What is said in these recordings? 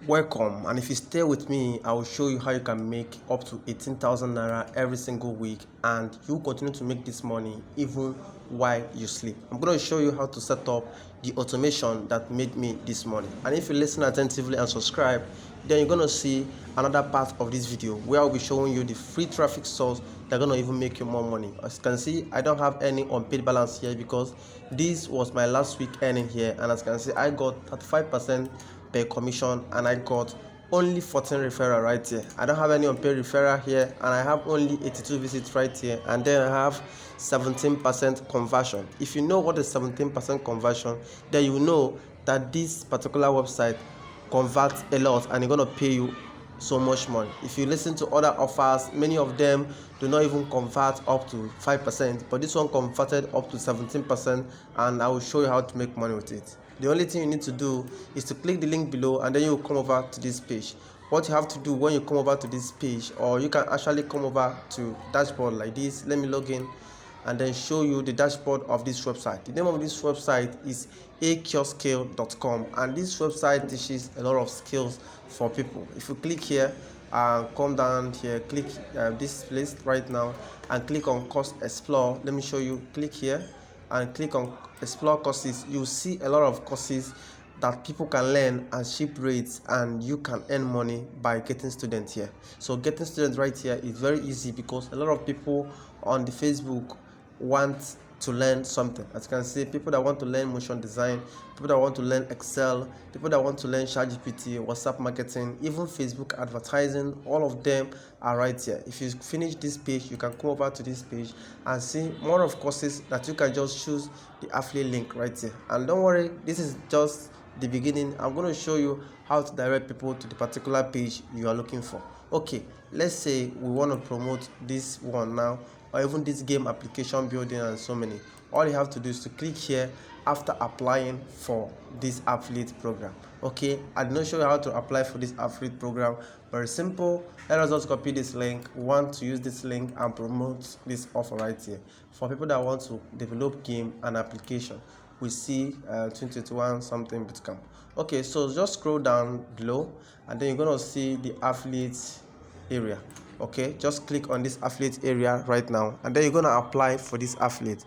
Welcome, and if you stay with me, I will show you how you can make up to 18,000 naira every single week, and you continue to make this money even while you sleep. I'm going to show you how to set up the automation that made me this money. And if you listen attentively and subscribe, then you're going to see another part of this video where I'll be showing you the free traffic source that's going to even make you more money. As you can see, I don't have any unpaid balance here because this was my last week earning here, and as you can see, I got 35% per commission and I got only 14 referral right here. I don't have any unpaid referral here, and I have only 82 visits right here, and then I have 17% conversion. If you know what is 17% conversion, then you know that this particular website converts a lot and it's going to pay you so much money. If you listen to other offers, many of them do not even convert up to 5%, but this one converted up to 17%, and I will show you how to make money with it. The only thing you need to do is to click the link below, and then you will come over to this page. What you have to do when you come over to this page, or you can actually come over to dashboard like this. Let me log in and then show you the dashboard of this website. The name of this website is akioscale.com, and this website teaches a lot of skills for people. If you click here and come down here, click this place right now and click on course explore. Let me show you. Click here and click on explore courses. You see a lot of courses that people can learn at cheap rates, and you can earn money by getting students here. So getting students right here is very easy because a lot of people on the Facebook want to learn something. As you can see, people that want to learn motion design, people that want to learn Excel, people that want to learn ChatGPT, WhatsApp marketing, even Facebook advertising, all of them are right here. If you finish this page, you can come over to this page and see more of courses that you can just choose the affiliate link right here. And don't worry, this is just the beginning. I'm going to show you how to direct people to the particular page you are looking for. Okay, let's say we want to promote this one now, or even this game application building and so many. All you have to do is to click here after applying for this affiliate program. Okay, I did not show you how to apply for this affiliate program. Very simple. Let us just copy this link. We want to use this link and promote this offer right here for people that want to develop game and application. We see 2021 something bootcamp. Okay, so just scroll down below, and then you're gonna see the affiliate area. Okay, just click on this affiliate area right now, and then you're gonna apply for this affiliate.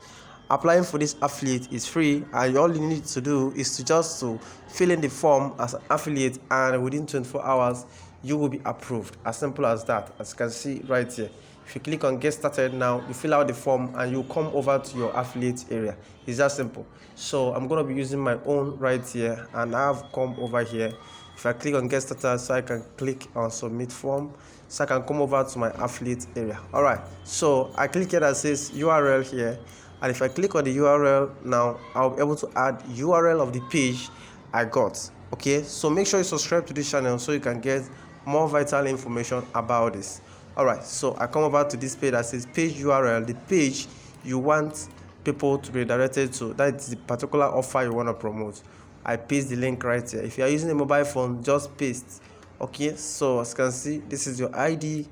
Applying for this affiliate is free, and all you need to do is to fill in the form as an affiliate, and within 24 hours you will be approved. As simple as that. As you can see right here, if you click on get started now, you fill out the form and you come over to your affiliate area. It's that simple. So I'm going to be using my own right here, and I have come over here. If I click on get started, so I can click on submit form, so I can come over to my affiliate area. All right, so I click here that says URL here, and if I click on the URL now, I'll be able to add URL of the page I got. Okay, so make sure you subscribe to this channel so you can get more vital information about this. All right, so I come over to this page that says page URL, the page you want people to be directed to. That is the particular offer you want to promote. I paste the link right here. If you are using a mobile phone, just paste. Okay, so as you can see, this is your ID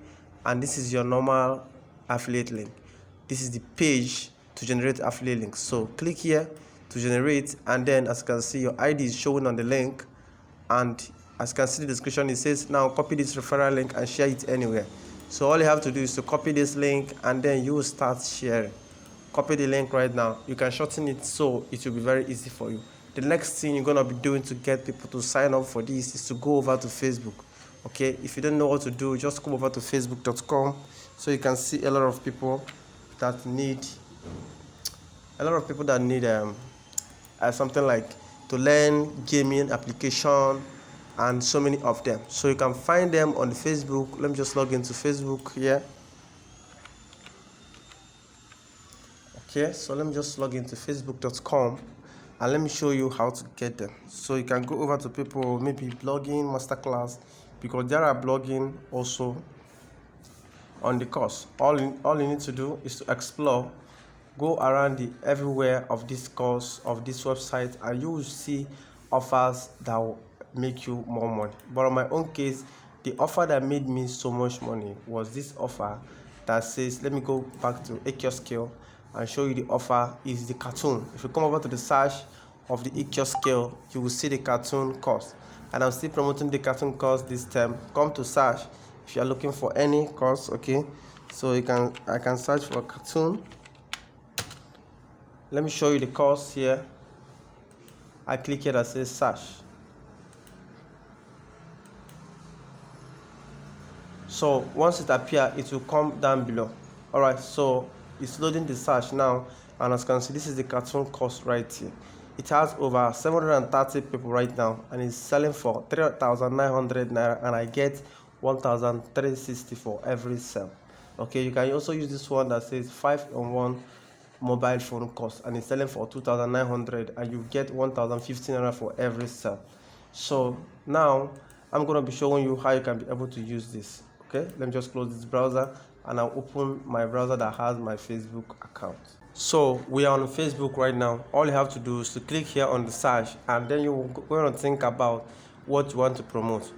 and this is your normal affiliate link. This is the page to generate affiliate links. So click here to generate, and then as you can see, your ID is showing on the link, and as you can see the description, it says now copy this referral link and share it anywhere. So all you have to do is to copy this link, and then you will start sharing. Copy the link right now. You can shorten it so it will be very easy for you. The next thing you're going to be doing to get people to sign up for this is to go over to Facebook. Okay, if you don't know what to do, just come over to facebook.com, so you can see a lot of people that need something like to learn gaming application and so many of them. So you can find them on Facebook. Let me just log into Facebook here. Okay, so let me just log into facebook.com, and let me show you how to get them. So you can go over to people, maybe blogging masterclass, because there are blogging also on the course. All you need to do is to explore, go around everywhere of this course, of this website, and you will see offers that will make you more money. But on my own case, the offer that made me so much money was this offer that says, let me go back to Akioscale and show you the offer. Is the cartoon. If you come over to the search of the Akioscale, you will see the cartoon course. and I'm still promoting the cartoon course this term. Come to search if you are looking for any course. Okay, so I can search for cartoon. Let me show you the course here. I click here that says search. So once it appears, it will come down below. Alright, so it's loading the search now, and as you can see, this is the cartoon course right here. It has over 730 people right now, and it's selling for 3,900 naira, and I get 1,360 for every sale. Okay, you can also use this one that says 5-on-1 mobile phone course, and it's selling for 2,900, and you get 1,015 naira for every sale. So now I'm going to be showing you how you can be able to use this. Okay, let me just close this browser, and I'll open my browser that has my Facebook account. So we are on Facebook right now. All you have to do is to click here on the search, and then you're going to think about what you want to promote.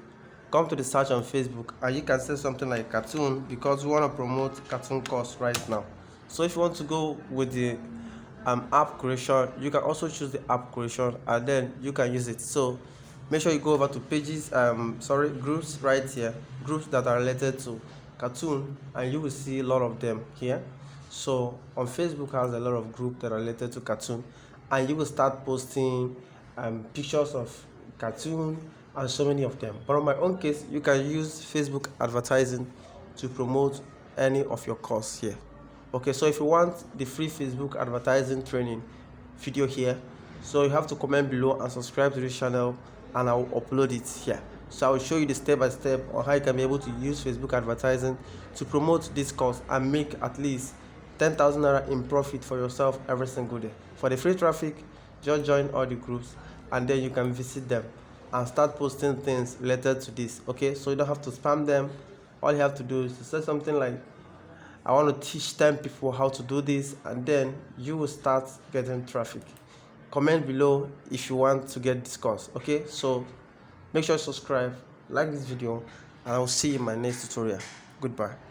Come to the search on Facebook, and you can say something like cartoon, because we want to promote cartoon course right now. So if you want to go with the app creation, you can also choose the app creation, and then you can use it. So make sure you go over to pages, groups right here, groups that are related to cartoon, and you will see a lot of them here. So on Facebook has a lot of groups that are related to cartoon, and you will start posting pictures of cartoon and so many of them. But on my own case, you can use Facebook advertising to promote any of your course here. Okay, so if you want the free Facebook advertising training video here, so you have to comment below and subscribe to this channel, and I'll upload it here. So I will show you the step-by-step on how you can be able to use Facebook advertising to promote this course and make at least 10,000 naira in profit for yourself every single day. For the free traffic, just join all the groups, and then you can visit them and start posting things related to this. Okay, so you don't have to spam them. All you have to do is to say something like, I want to teach 10 people how to do this, and then you will start getting traffic. Comment below if you want to get this course. Okay, so make sure you subscribe, like this video, and I will see you in my next tutorial. Goodbye.